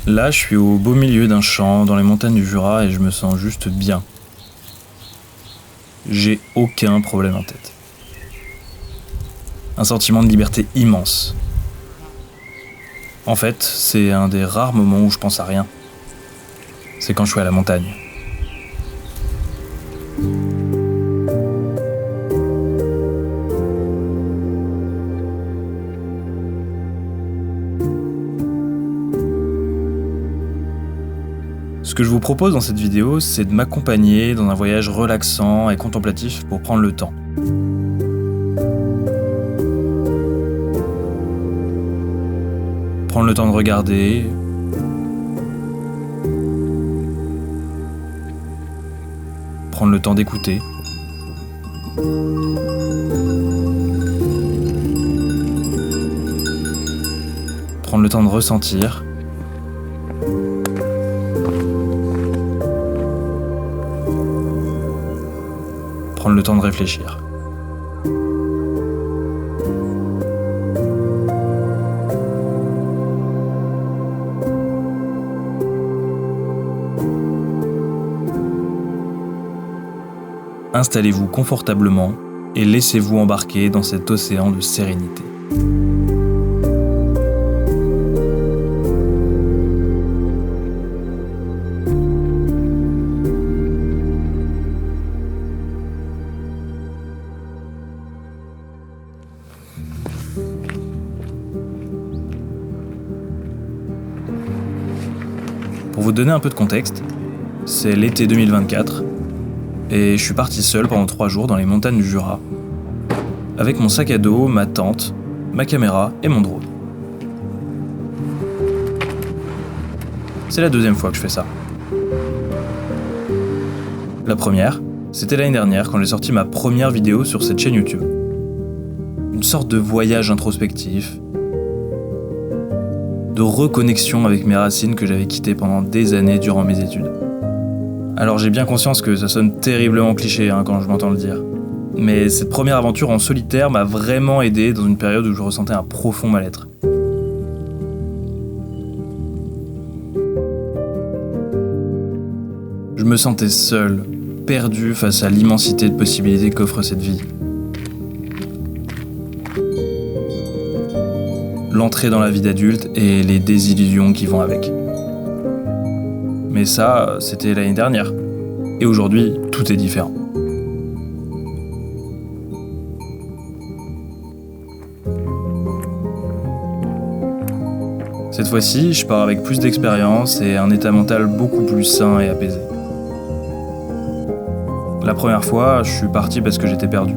Là, je suis au beau milieu d'un champ, dans les montagnes du Jura, et je me sens juste bien. J'ai aucun problème en tête. Un sentiment de liberté immense. En fait, c'est un des rares moments où je pense à rien. C'est quand je suis à la montagne. Ce que je vous propose dans cette vidéo, c'est de m'accompagner dans un voyage relaxant et contemplatif pour prendre le temps. Prendre le temps de regarder, prendre le temps d'écouter, prendre le temps de ressentir, prendre le temps de réfléchir. Installez-vous confortablement et laissez-vous embarquer dans cet océan de sérénité. Pour vous donner un peu de contexte, c'est l'été 2024 et je suis parti seul pendant 3 jours dans les montagnes du Jura avec mon sac à dos, ma tente, ma caméra et mon drone. C'est la 2e fois que je fais ça. La première, c'était l'année dernière quand j'ai sorti ma première vidéo sur cette chaîne YouTube. Une sorte de voyage introspectif, de reconnexion avec mes racines que j'avais quittées pendant des années durant mes études. Alors j'ai bien conscience que ça sonne terriblement cliché quand je m'entends le dire. Mais cette première aventure en solitaire m'a vraiment aidé dans une période où je ressentais un profond mal-être. Je me sentais seul, perdu face à l'immensité de possibilités qu'offre cette vie. L'entrée dans la vie d'adulte et les désillusions qui vont avec. Mais ça, c'était l'année dernière. Et aujourd'hui, tout est différent. Cette fois-ci, je pars avec plus d'expérience et un état mental beaucoup plus sain et apaisé. La première fois, je suis parti parce que j'étais perdu.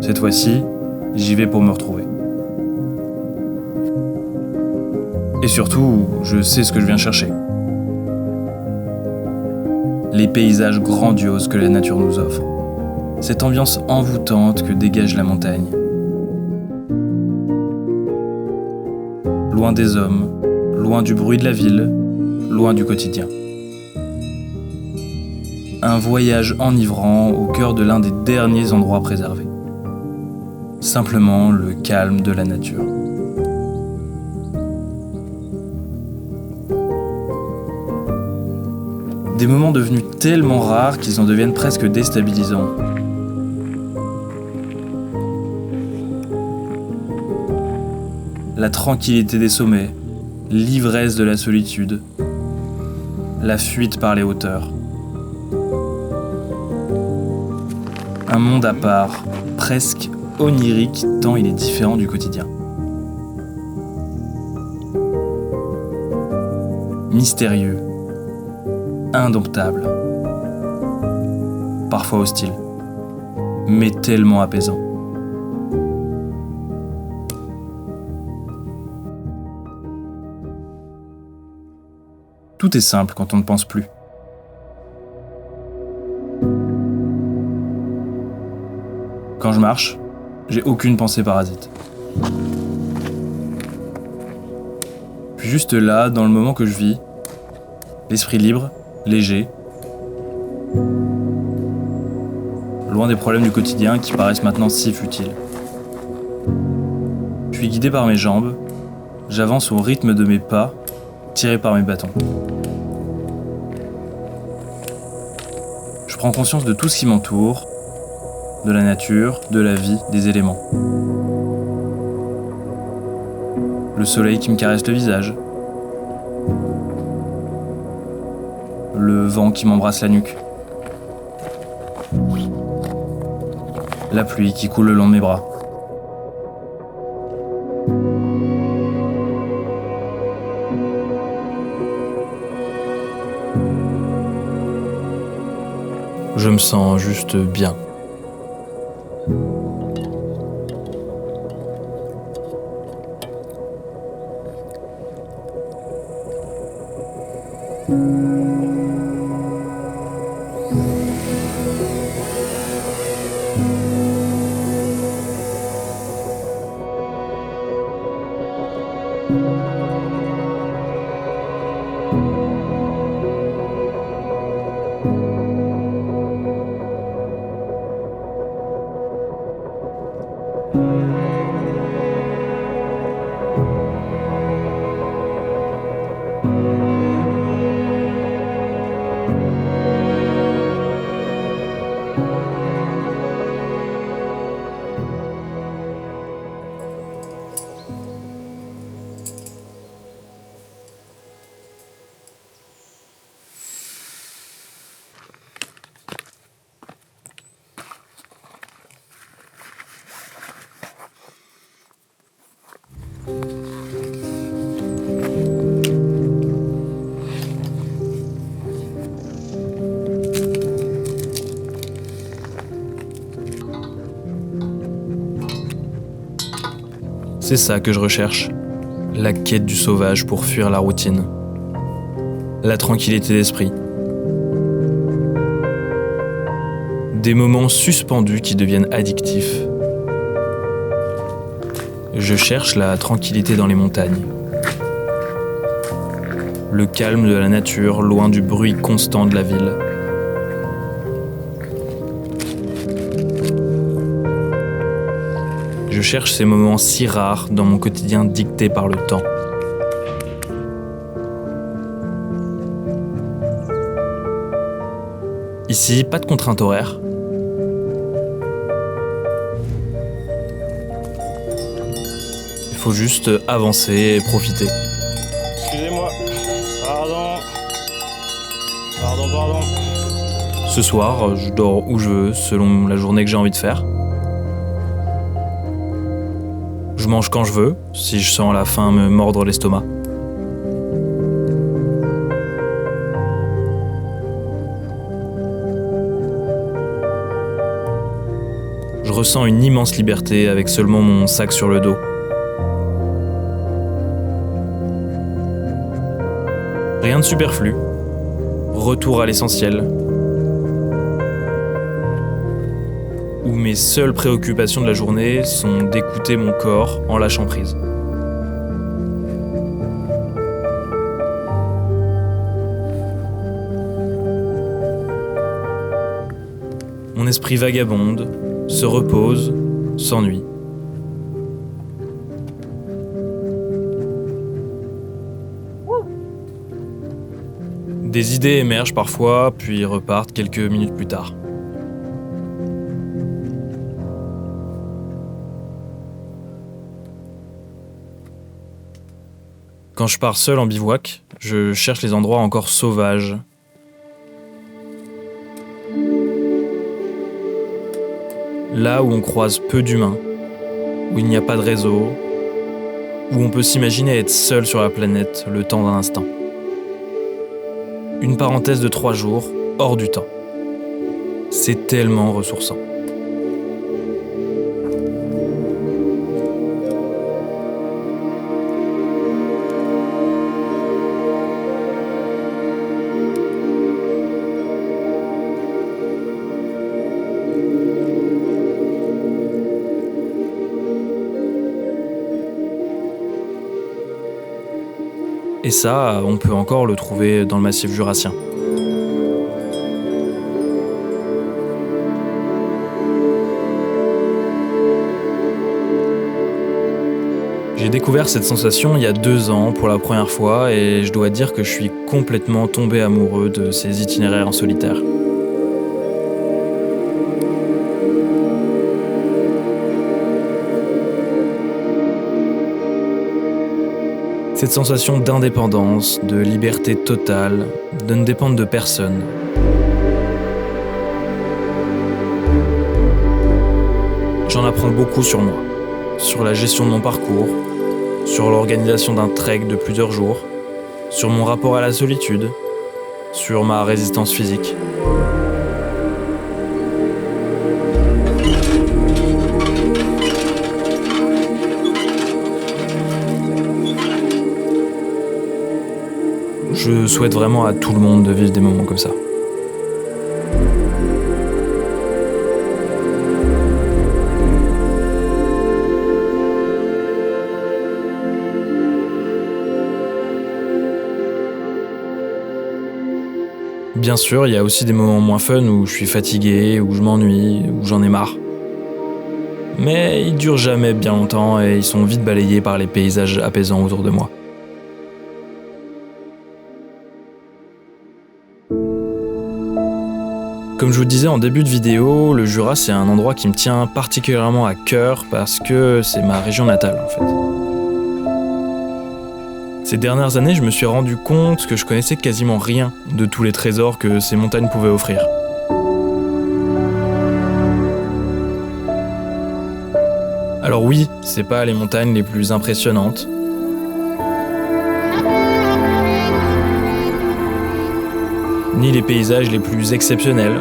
Cette fois-ci, j'y vais pour me retrouver. Et surtout, je sais ce que je viens chercher. Les paysages grandioses que la nature nous offre. Cette ambiance envoûtante que dégage la montagne. Loin des hommes, loin du bruit de la ville, loin du quotidien. Un voyage enivrant au cœur de l'un des derniers endroits préservés. Simplement le calme de la nature. Des moments devenus tellement rares qu'ils en deviennent presque déstabilisants. La tranquillité des sommets, l'ivresse de la solitude, la fuite par les hauteurs. Un monde à part, presque onirique tant il est différent du quotidien. Mystérieux. Indomptable, parfois hostile, mais tellement apaisant. Tout est simple quand on ne pense plus. Quand je marche, j'ai aucune pensée parasite. Je suis juste là, dans le moment que je vis, l'esprit libre, léger, loin des problèmes du quotidien qui paraissent maintenant si futiles. Je suis guidé par mes jambes, j'avance au rythme de mes pas tiré par mes bâtons. Je prends conscience de tout ce qui m'entoure, de la nature, de la vie, des éléments. Le soleil qui me caresse le visage. Le vent qui m'embrasse la nuque. La pluie qui coule le long de mes bras. Je me sens juste bien. C'est ça que je recherche. La quête du sauvage pour fuir la routine. La tranquillité d'esprit. Des moments suspendus qui deviennent addictifs. Je cherche la tranquillité dans les montagnes. Le calme de la nature, loin du bruit constant de la ville. Je cherche ces moments si rares dans mon quotidien dicté par le temps. Ici, pas de contrainte horaire. Il faut juste avancer et profiter. Excusez-moi. Pardon. Ce soir, je dors où je veux, selon la journée que j'ai envie de faire. Je mange quand je veux, si je sens la faim me mordre l'estomac. Je ressens une immense liberté avec seulement mon sac sur le dos. Rien de superflu. Retour à l'essentiel. Où mes seules préoccupations de la journée sont d'écouter mon corps en lâchant prise. Mon esprit vagabonde, se repose, s'ennuie. Des idées émergent parfois, puis repartent quelques minutes plus tard. Quand je pars seul en bivouac, je cherche les endroits encore sauvages. Là où on croise peu d'humains, où il n'y a pas de réseau, où on peut s'imaginer être seul sur la planète le temps d'un instant. Une parenthèse de 3 jours, hors du temps. C'est tellement ressourçant. Et ça, on peut encore le trouver dans le massif jurassien. J'ai découvert cette sensation il y a 2 ans pour la première fois et je dois dire que je suis complètement tombé amoureux de ces itinéraires en solitaire. Cette sensation d'indépendance, de liberté totale, de ne dépendre de personne. J'en apprends beaucoup sur moi, sur la gestion de mon parcours, sur l'organisation d'un trek de plusieurs jours, sur mon rapport à la solitude, sur ma résistance physique. Je souhaite vraiment à tout le monde de vivre des moments comme ça. Bien sûr, il y a aussi des moments moins fun où je suis fatigué, où je m'ennuie, où j'en ai marre. Mais ils durent jamais bien longtemps et ils sont vite balayés par les paysages apaisants autour de moi. Comme je vous disais en début de vidéo, le Jura c'est un endroit qui me tient particulièrement à cœur parce que c'est ma région natale en fait. Ces dernières années, je me suis rendu compte que je connaissais quasiment rien de tous les trésors que ces montagnes pouvaient offrir. Alors oui, c'est pas les montagnes les plus impressionnantes. Ni les paysages les plus exceptionnels.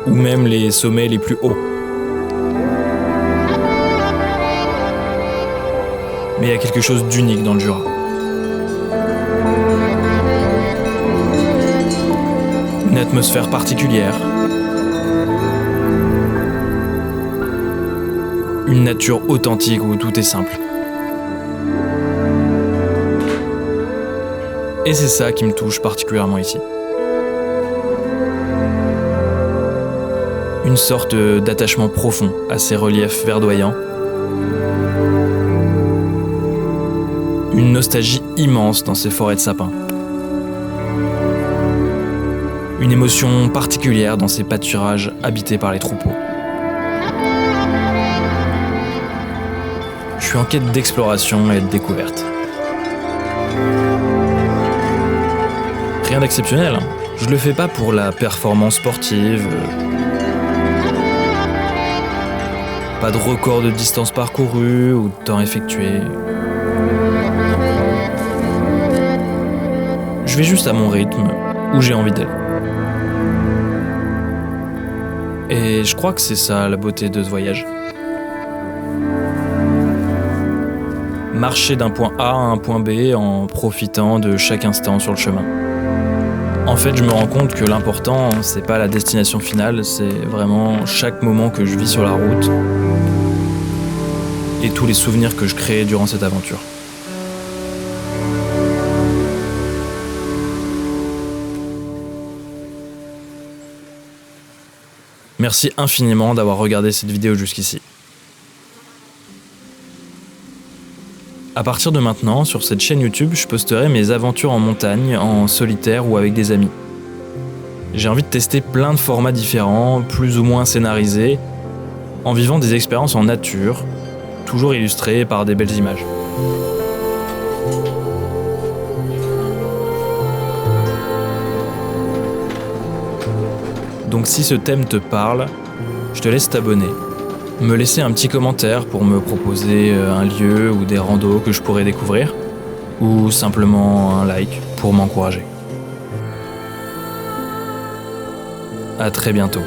Ou même les sommets les plus hauts. Mais il y a quelque chose d'unique dans le Jura. Une atmosphère particulière. Une nature authentique où tout est simple. Et c'est ça qui me touche particulièrement ici. Une sorte d'attachement profond à ces reliefs verdoyants. Une nostalgie immense dans ces forêts de sapins. Une émotion particulière dans ces pâturages habités par les troupeaux. Je suis en quête d'exploration et de découverte. Rien d'exceptionnel, hein. Je le fais pas pour la performance sportive. Pas de record de distance parcourue ou de temps effectué. Je vais juste à mon rythme, où j'ai envie d'aller. Et je crois que c'est ça la beauté de ce voyage. Marcher d'un point A à un point B en profitant de chaque instant sur le chemin. En fait, je me rends compte que l'important, c'est pas la destination finale, c'est vraiment chaque moment que je vis sur la route et tous les souvenirs que je crée durant cette aventure. Merci infiniment d'avoir regardé cette vidéo jusqu'ici. À partir de maintenant, sur cette chaîne YouTube, je posterai mes aventures en montagne, en solitaire ou avec des amis. J'ai envie de tester plein de formats différents, plus ou moins scénarisés, en vivant des expériences en nature, toujours illustrées par des belles images. Donc si ce thème te parle, je te laisse t'abonner. Me laisser un petit commentaire pour me proposer un lieu ou des randos que je pourrais découvrir, ou simplement un like pour m'encourager. À très bientôt.